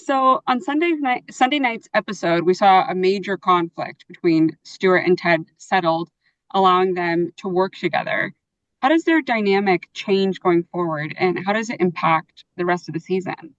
So on Sunday night's episode, we saw a major conflict between Stuart and Ted settled, allowing them to work together. How does their dynamic change going forward, and how does it impact the rest of the season?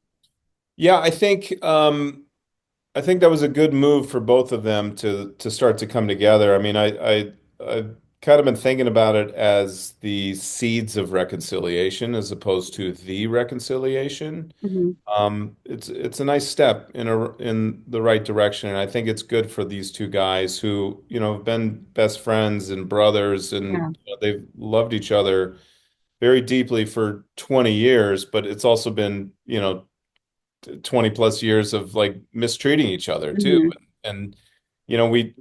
Yeah, I think that was a good move for both of them to start to come together. I mean, I've kind of been thinking about it as the seeds of reconciliation as opposed to the reconciliation. Hmm. It's a nice step in the right direction, and I think it's good for these two guys who, have been best friends and brothers, Yeah, and they've loved each other very deeply for 20 years, but it's also been, 20 plus years of like mistreating each other too. hmm, And, you know, we,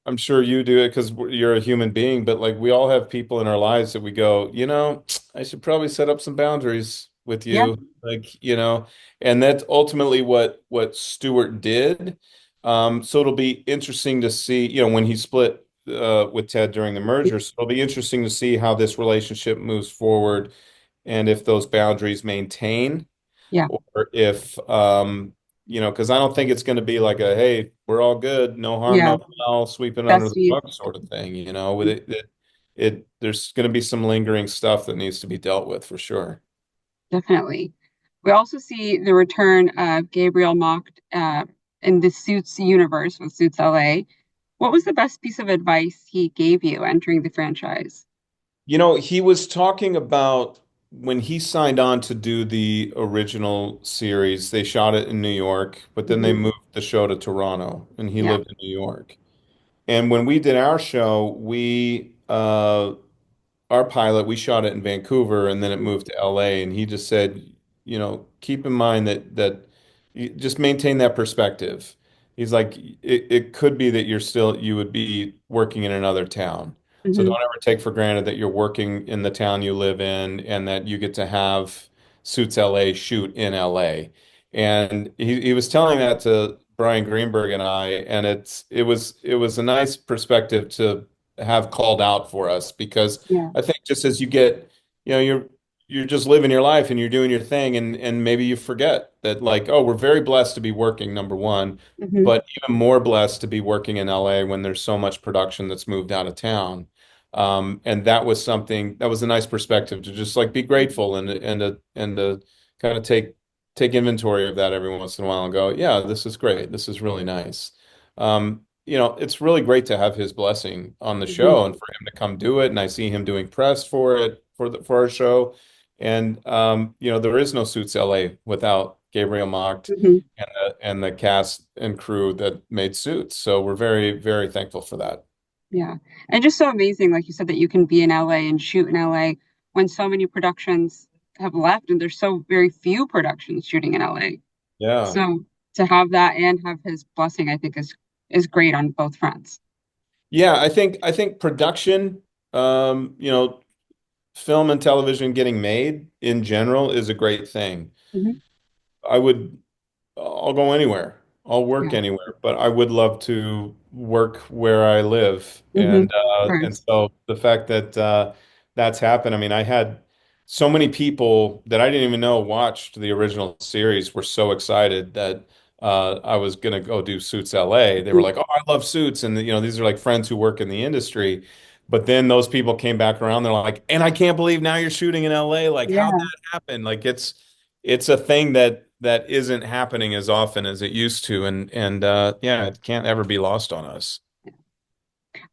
I'm sure you do it because you're a human being, but like we all have people in our lives that we go, I should probably set up some boundaries with yeah, you. Like, and that's ultimately what Stewart did. So it'll be interesting to see, when he split with Ted during the merger. So it'll be interesting to see how this relationship moves forward and if those boundaries maintain yeah, or if because I don't think it's going to be like a hey, we're all good, no harm, yeah. no foul, sweeping under the Besties. rug sort of thing. With it there's going to be some lingering stuff that needs to be dealt with for sure. Definitely. We also see the return of Gabriel Macht in the Suits universe with Suits LA. What was the best piece of advice he gave you entering the franchise? He was talking about when he signed on to do the original series, they shot it in New York, but then they Hmm. moved the show to Toronto and he Yeah. lived in New York. And when we did our show, our pilot, we shot it in Vancouver and then it moved to LA. And he just said, keep in mind that you just maintain that perspective. He's like, it could be that you would be working in another town. So Hmm. don't ever take for granted that you're working in the town you live in and that you get to have Suits LA shoot in LA. And he was telling that to Brian Greenberg and I, and it was a nice perspective to have called out for us because Yeah. I think just as you get, you're just living your life and you're doing your thing and maybe you forget that like, oh, we're very blessed to be working, number one, Hmm. but even more blessed to be working in LA when there's so much production that's moved out of town. And that was something that was a nice perspective to just like be grateful and to kind of take inventory of that every once in a while and go, yeah, this is great. This is really nice. It's really great to have his blessing on the Hmm. show and for him to come do it. And I see him doing press for it for our show. And there is no Suits LA without Gabriel Macht Hmm. and the cast and crew that made Suits. So we're very, very thankful for that. Yeah. And just so amazing, like you said, that you can be in LA and shoot in LA when so many productions have left and there's so very few productions shooting in LA. Yeah. So to have that and have his blessing, I think is great on both fronts. Yeah, I think production, film and television getting made in general is a great thing. Hmm. I would I'll go anywhere. I'll work Yeah. anywhere, but I would love to work where I live. Hmm. Of And course. so the fact that that's happened, I mean, I had so many people that I didn't even know watched the original series were so excited that I was gonna go do Suits LA. They were Mhm. like, "Oh, I love Suits," and these are like friends who work in the industry. But then those people came back around. They're like, "And I can't believe now you're shooting in LA. Like, how'd Yeah. that happen?" Like, it's a thing that isn't happening as often as it used to, and yeah, it can't ever be lost on us.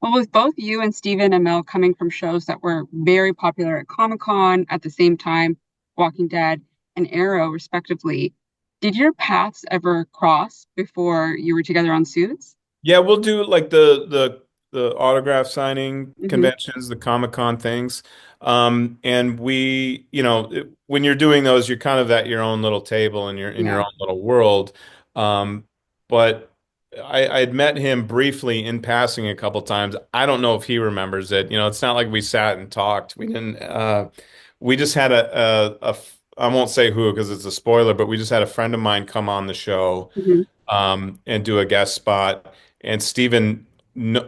Well, with both you and Stephen and Mel coming from shows that were very popular at Comic-Con at the same time, Walking Dead and Arrow, respectively, did your paths ever cross before you were together on Suits? Yeah, we'll do like the autograph signing Hmm. conventions, the Comic-Con things. And when you're doing those, you're kind of at your own little table and you're in your Yeah. own little world. But I had met him briefly in passing a couple times. I don't know if he remembers it. It's not like we sat and talked. We just had I won't say who because it's a spoiler, but we just had a friend of mine come on the show Hmm. and do a guest spot. And Steven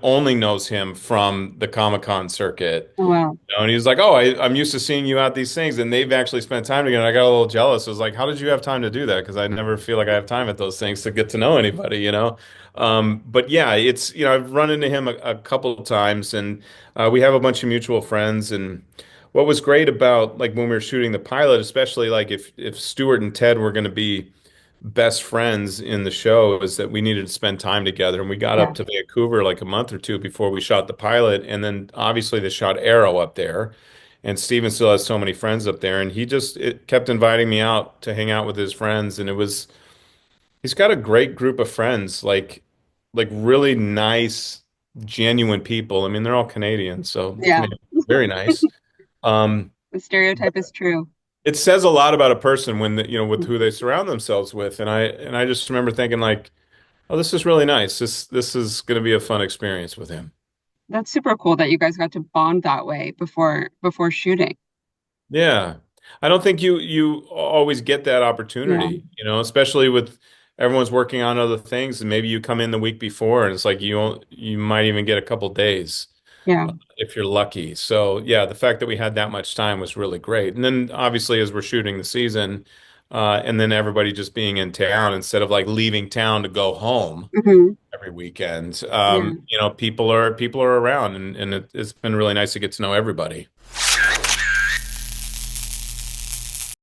only knows him from the Comic-Con circuit. Oh, wow. And he was like, "Oh, I'm used to seeing you at these things," and they've actually spent time together. And I got a little jealous. I was like, "How did you have time to do that?" Because I never feel like I have time at those things to get to know anybody, you know. But yeah, it's I've run into him a couple of times, and we have a bunch of mutual friends. And what was great about like when we were shooting the pilot, especially like if Stuart and Ted were going to be best friends in the show is that we needed to spend time together. And we got Yeah. up to Vancouver like a month or two before we shot the pilot. And then obviously they shot Arrow up there. And Steven still has so many friends up there. And it kept inviting me out to hang out with his friends. And he's got a great group of friends, like really nice, genuine people. I mean, they're all Canadian, so the Yeah. Canadians are very nice. Um, The stereotype is true. it says a lot about a person when with who they surround themselves with. And I just remember thinking like, oh, this is really nice. This is going to be a fun experience with him. That's super cool that you guys got to bond that way before shooting. Yeah. I don't think you always get that Yeah. opportunity, especially with everyone's working on other things and maybe you come in the week before and it's like you might even get a couple days Yeah. if you're lucky. So, yeah, the fact that we had that much time was really great. And then obviously as we're shooting the season, and then everybody just being in town instead of like leaving town to go home Hmm. every weekend. Yeah. People are around and it's been really nice to get to know everybody.